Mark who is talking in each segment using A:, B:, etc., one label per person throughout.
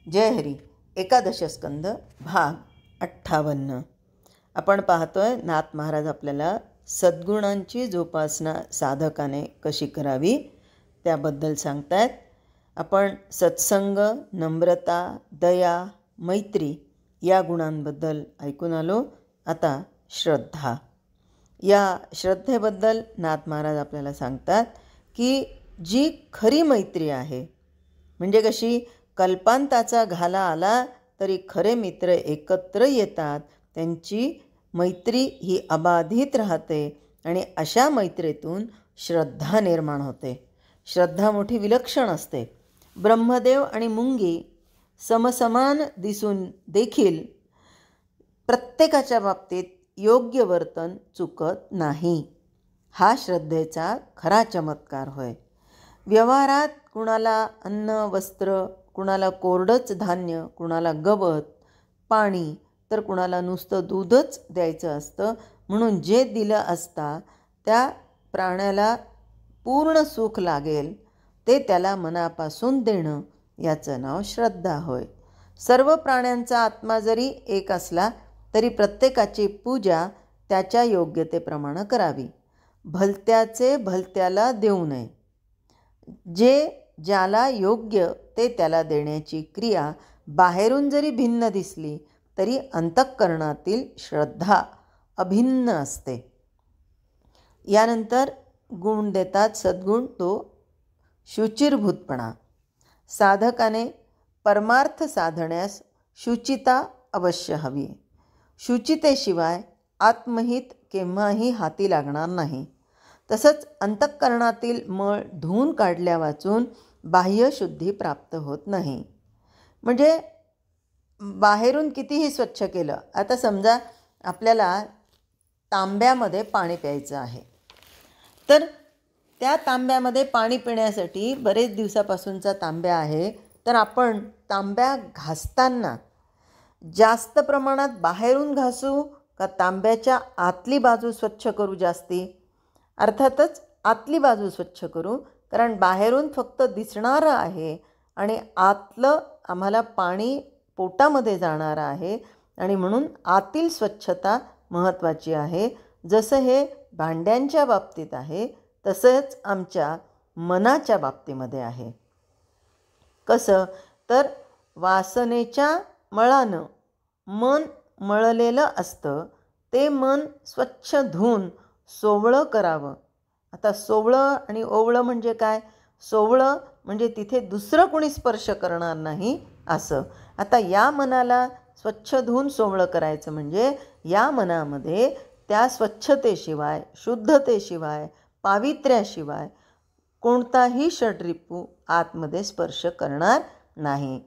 A: जय हरी. एकादश स्कंद भाग 58. आपण पाहतोय नाथ महाराज आपल्याला सद्गुणांची जोपासना साधकाने कशी करावी त्याबद्दल सांगतायत. आपण सत्संग, नम्रता, दया, मैत्री या गुणांबद्दल ऐकून आलो. आता श्रद्धा. या श्रद्धेबद्दल नाथ महाराज आपल्याला सांगतात की जी खरी मैत्री आहे, म्हणजे कशी, कल्पांताचा घाला आला तरी खरे मित्र एकत्र येतात, त्यांची मैत्री ही अबाधित राहते आणि अशा मैत्रीतून श्रद्धा निर्माण होते. श्रद्धा मोठी विलक्षण असते. ब्रह्मदेव आणि मुंगी समसमान दिसून देखील प्रत्येकाच्या बाबतीत योग्य वर्तन चुकत नाही. हा श्रद्धेचा खरा चमत्कार होय. व्यवहारात कुणाला अन्न, वस्त्र, कुणाला कोरडंच धान्य, कुणाला गवत, पाणी, तर कुणाला नुसतं दूधच द्यायचं असतं. म्हणून जे दिलं असता त्या प्राण्याला पूर्ण सुख लागेल ते त्याला मनापासून देणं, याचं नाव श्रद्धा होय. सर्व प्राण्यांचा आत्मा जरी एक असला तरी प्रत्येकाची पूजा त्याच्या योग्यतेप्रमाणे करावी. भलत्याचे भलत्याला देऊ नये. जे ज्याला योग्य ते त्याला देण्याची क्रिया बाहेरून जरी भिन्न दिसली तरी अंतःकरणातील श्रद्धा अभिन्न असते. यानंतर गुण देतात सद्गुण, तो शुचिरभूतपणा. साधकाने परमार्थ साधण्यास शुचिता अवश्य हवी. शुचितेशिवाय आत्महित केव्हाही हाती लागणार नाही. तसंच अंतःकरणातील मळ धुवून काढल्या वाचून बाह्यशुद्धी प्राप्त होत नाही. म्हणजे बाहेरून कितीही स्वच्छ केलं, आता समजा आपल्याला तांब्यामध्ये पाणी प्यायचं आहे, तर त्या तांब्यामध्ये पाणी पिण्यासाठी बरेच दिवसापासूनचा तांब्या आहे, तर आपण तांब्या घासताना जास्त प्रमाणात बाहेरून घासू का तांब्याच्या आतली बाजू स्वच्छ करू जास्ती? अर्थातच आतली बाजू स्वच्छ करू, कारण बाहेरून फक्त दिसणारं आहे आणि आतलं आम्हाला पाणी पोटामध्ये जाणारं आहे आणि म्हणून आतील स्वच्छता महत्त्वाची आहे. जसं हे भांड्यांच्या बाबतीत आहे तसंच आमच्या मनाच्या बाबतीमध्ये आहे. कसं तर वासनेच्या मळानं मन मळलेलं असतं, ते मन स्वच्छ धुवून सोवळं करावं. आता सोवळं आणि ओवळं म्हणजे काय? सोवळं म्हणजे तिथे दुसरं कोणी स्पर्श करणार नाही असं. आता या मनाला स्वच्छ धुवून सोवळं करायचं म्हणजे या मनामध्ये त्या स्वच्छतेशिवाय, शुद्धतेशिवाय, पावित्र्याशिवाय कोणताही षड्रिपू आतमध्ये स्पर्श करणार नाही.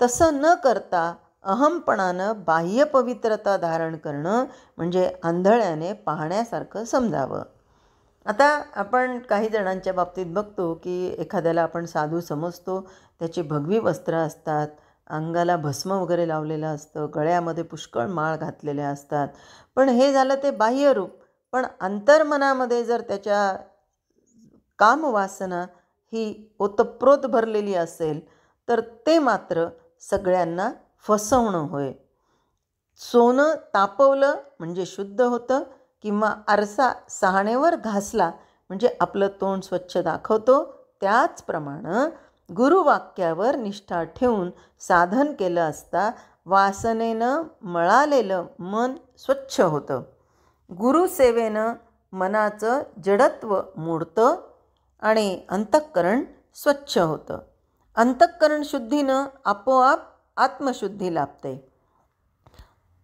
A: तसं न करता अहमपणानं बाह्य पवित्रता धारण करणं म्हणजे आंधळ्याने पाहण्यासारखं समजावं. आता आपण काही जणांच्या बाबतीत बघतो की एखाद्याला आपण साधू समजतो, त्याची भगवी वस्त्र असतात, अंगाला भस्म वगैरे लावलेलं असतं, गळ्यामध्ये पुष्कळ माळ घातलेल्या असतात, पण हे झालं ते बाह्यरूप. पण अंतर्मनामध्ये जर त्याच्या कामवासना ही ओतप्रोत भरलेली असेल तर ते मात्र सगळ्यांना फसवणं होय. सोनं तापवलं म्हणजे शुद्ध होतं, किंवा आरसा सहाणेवर घासला म्हणजे आपलं तोंड स्वच्छ दाखवतो. त्याचप्रमाणे गुरुवाक्यावर निष्ठा ठेवून साधन केलं असता वासनेनं मळालेलं मन स्वच्छ होतं. गुरुसेवेनं मनाचं जडत्व मोडतं आणि अंतःकरण स्वच्छ होतं. अंतःकरण शुद्धीनं आपोआप आत्मशुद्धी लाभते.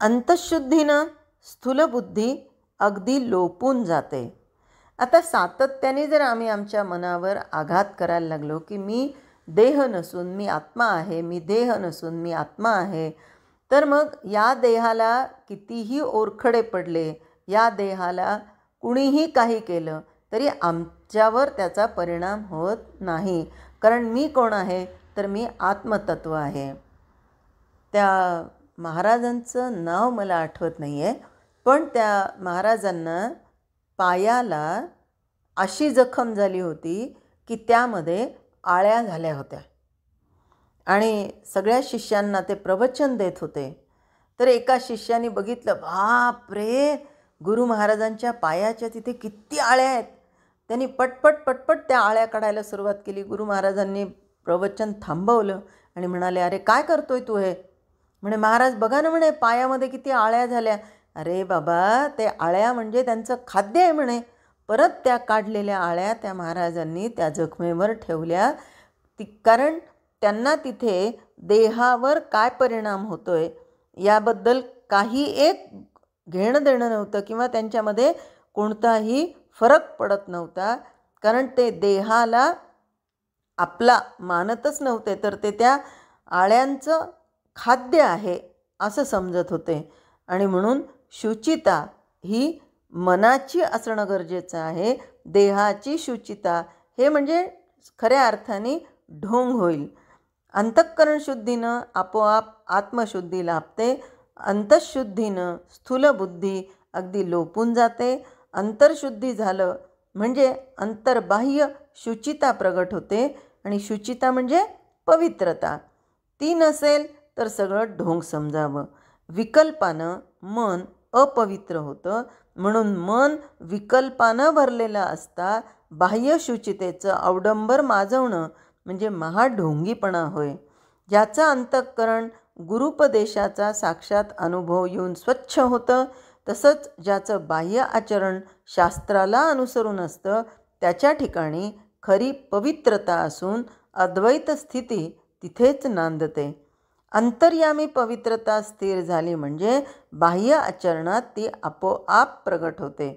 A: अंतःशुद्धीनं स्थूलबुद्धी अगदी लोपून जाते. आता सातत्याने जर आम्ही आमच्या मनावर आघात करायला लागलो की मी देह नसून मी आत्मा आहे, मी देह नसून मी आत्मा आहे, तर मग या देहाला कितीही ओरखडे पडले, या देहाला कुणीही काही केलं तरी आमच्यावर त्याचा परिणाम होत नाही. कारण मी कोण आहे तर मी आत्मतत्व आहे. त्या महाराजांचं नाव मला आठवत नाही आहे, पण त्या महाराजांना पायाला अशी जखम झाली होती की त्यामध्ये आळ्या झाल्या होत्या आणि सगळ्या शिष्यांना ते प्रवचन देत होते. तर एका शिष्याने बघितलं, बाप रे, गुरु महाराजांच्या पायाच्या तिथे किती आळ्या आहेत. त्यांनी पटपट त्या आळ्या काढायला सुरुवात केली. गुरु महाराजांनी प्रवचन थांबवलं आणि म्हणाले, अरे काय करतोय तू हे? म्हणे, महाराज बघा ना, म्हणे पायामध्ये किती आळ्या झाल्या. अरे बाबा, ते आळ्या म्हणजे त्यांचं खाद्य आहे म्हणे. परत त्या काढलेल्या आळ्या त्या महाराजांनी त्या जखमेवर ठेवल्या. कारण त्यांना तिथे देहावर काय परिणाम होतोय याबद्दल काही एक घेणं देणं नव्हतं किंवा त्यांच्यामध्ये कोणताही फरक पडत नव्हता. कारण ते देहाला आपला मानतच नव्हते, तर ते त्या आळ्यांचं खाद्य आहे असं समजत होते. आणि म्हणून शुचिता ही मनाची असणं गरजेचं आहे. देहाची शुचिता हे म्हणजे खऱ्या अर्थाने ढोंग होईल. अंतःकरण शुद्धीनं आपोआप आत्मशुद्धी लाभते. अंतःशुद्धीनं स्थूलबुद्धी अगदी लोपून जाते. अंतर्शुद्धी झालं म्हणजे अंतर्बाह्य शुचिता प्रगट होते. आणि शुचिता म्हणजे पवित्रता. ती नसेल तर सगळं ढोंग समजावं. विकल्पानं मन अपवित्र होतं. म्हणून मन विकल्पानं भरलेलं असता बाह्य शुचितेचं अवडंबर माजवणं म्हणजे महाढोंगीपणा होय. ज्याचं अंतःकरण गुरुपदेशाचा साक्षात अनुभव येऊन स्वच्छ होतं, तसंच ज्याचं बाह्य आचरण शास्त्राला अनुसरून असतं, त्याच्या ठिकाणी खरी पवित्रता असून अद्वैत स्थिती तिथेच नांदते. अंतर्यामी पवित्रता स्थिर झाली म्हणजे बाह्य आचरणात ती आपोआप प्रगट होते.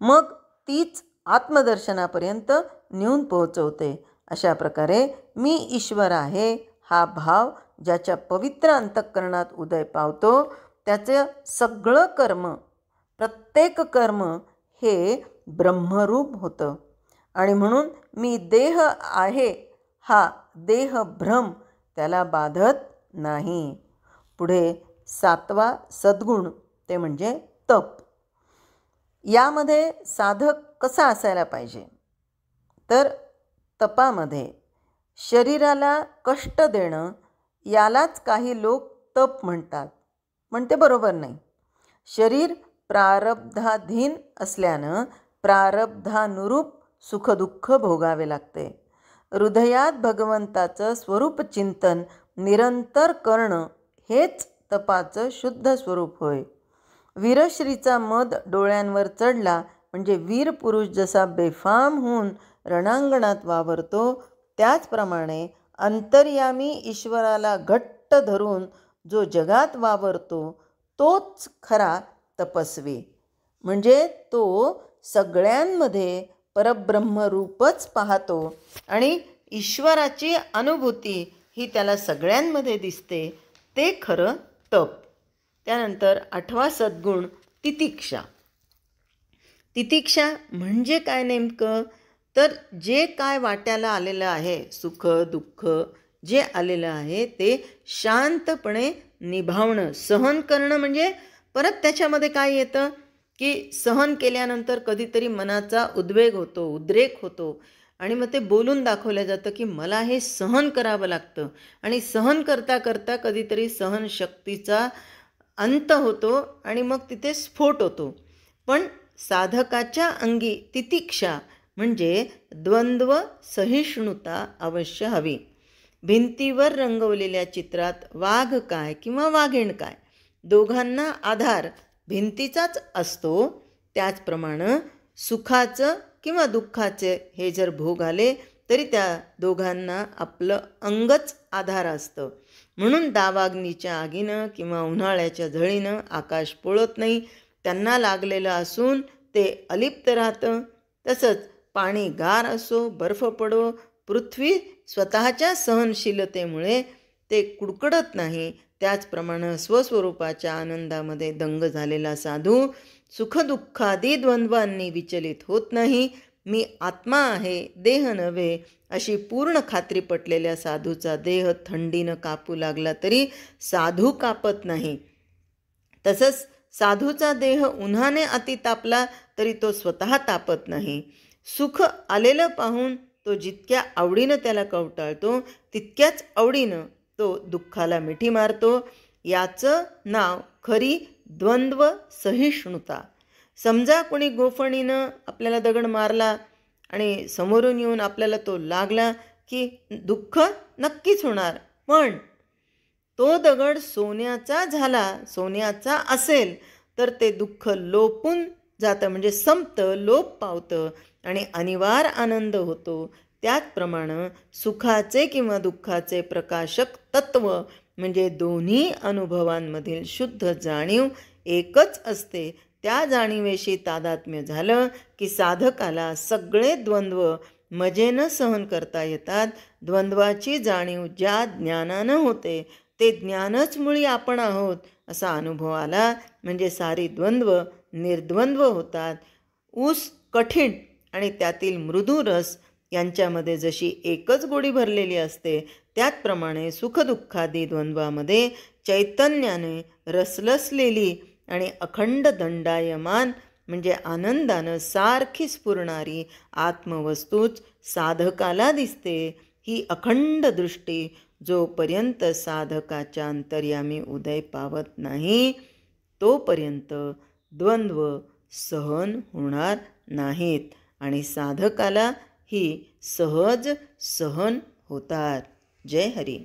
A: मग तीच आत्मदर्शनापर्यंत नेऊन पोहोचवते. अशा प्रकारे मी ईश्वर आहे हा भाव ज्याच्या पवित्र अंतःकरणात उदय पावतो, त्याचं सगळं कर्म, प्रत्येक कर्म हे ब्रह्मरूप होतं. आणि म्हणून मी देह आहे हा देहभ्रम त्याला बाधत नाही. पुढे 7वा सद्गुण ते म्हणजे तप. यामध्ये साधक कसा असायला पाहिजे? तर तपामध्ये शरीराला कष्ट देणं यालाच काही लोक तप म्हणतात, पण ते बरोबर नाही. शरीर प्रारब्धाधीन असल्यानं प्रारब्धानुरूप सुखदुःख भोगावे लागते. हृदयात भगवंताचं स्वरूप चिंतन निरंतर करणं हेच तपाचं शुद्ध स्वरूप होय. वीरश्रीचा मद डोळ्यांवर चढला म्हणजे वीर पुरुष जसा बेफाम होऊन रणांगणात वावरतो, त्याचप्रमाणे अंतर्यामी ईश्वराला घट्ट धरून जो जगात वावरतो तोच खरा तपस्वी. म्हणजे तो सगळ्यांमध्ये परब्रह्मरूपच पाहतो आणि ईश्वराची अनुभूती ही त्याला सगळ्यांमध्ये दिसते. ते खरं तप. त्यानंतर 8वा सद्गुण तितिक्षा. तितिक्षा म्हणजे काय नेमकं? तर जे काय वाट्याला आलेलं आहे, सुख दुःख जे आलेलं आहे ते शांतपणे निभावणं, सहन करणं. म्हणजे परत त्याच्यामध्ये काय येतं की सहन केल्यानंतर कधीतरी मनाचा उद्वेग होतो, उद्रेक होतो आणि मग ते बोलून दाखवलं जातं की मला हे सहन करावं लागतं. आणि सहन करता करता कधीतरी सहनशक्तीचा अंत होतो आणि मग तिथे स्फोट होतो. पण साधकाच्या अंगी तितिक्षा म्हणजे द्वंद्व सहिष्णुता अवश्य हवी. भिंतीवर रंगवलेल्या चित्रात वाघ काय किंवा वाघीण काय, दोघांना आधार भिंतीचाच असतो. त्याचप्रमाणे सुखाचं किंवा दुःखाचे हे जर भोग आले तरी त्या दोघांना आपलं अंगच आधार असतं. म्हणून दावाग्नीच्या आगीनं किंवा उन्हाळ्याच्या झळीनं आकाश पोळत नाही, त्यांना लागलेलं असून ते अलिप्त राहतं. तसंच पाणी गार असो, बर्फ पडो, पृथ्वी स्वतःच्या सहनशीलतेमुळे ते कुडकुडत नाही. त्याचप्रमाणे स्वस्वरूपाच्या आनंदामध्ये दंग झालेला साधू सुखदुःखादी द्वंद्वांनी विचलित होत नाही. मी आत्मा आहे, देह नव्हे, अशी पूर्ण खात्री पटलेल्या साधूचा देह थंडीनं कापू लागला तरी साधू कापत नाही. तसंच साधूचा देह उन्हाने अति तापला तरी तो स्वतः तापत नाही. सुख आलेलं पाहून तो जितक्या आवडीनं त्याला कवटाळतो तितक्याच आवडीनं तो दुःखाला मिठी मारतो. याचं नाव खरी द्वंद्व सहिष्णुता. समजा कोणी गोफणीनं आपल्याला दगड मारला आणि समोरून येऊन आपल्याला तो लागला की दुःख नक्कीच होणार, पण तो दगड सोन्याचा झाला, सोन्याचा असेल तर ते दुःख लोपून जातं, म्हणजे संपतं, लोप पावतं आणि अनिवार्य आनंद होतो. त्याचप्रमाणे सुखाचे किंवा दुःखाचे प्रकाशक तत्व म्हणजे दोन्ही अनुभवांमधील शुद्ध जाणीव एकच असते. त्या जाणीवेशी तादात्म्य झालं की साधकाला सगळे द्वंद्व मजेनं सहन करता येतात. द्वंद्वाची जाणीव ज्या ज्ञानानं होते ते ज्ञानच मुळी आपण आहोत असा अनुभव आला म्हणजे सारी द्वंद्व निर्द्वंद्व होतात. ऊस कठीण आणि त्यातील मृदू रस यांच्यामध्ये जशी एकच गोडी भरलेली असते, त्याचप्रमाणे सुखदुःखादी द्वंद्वामध्ये चैतन्याने रसलसलेली आणि अखंड दंडायमान म्हणजे आनंदानं सारखी स्फुरणारी आत्मवस्तूच साधकाला दिसते. ही अखंड दृष्टी जोपर्यंत साधकाच्या अंतर्यामी उदय पावत नाही तोपर्यंत द्वंद्व सहन होणार नाहीत आणि साधकाला ही सहज सहन होतात. जय हरी.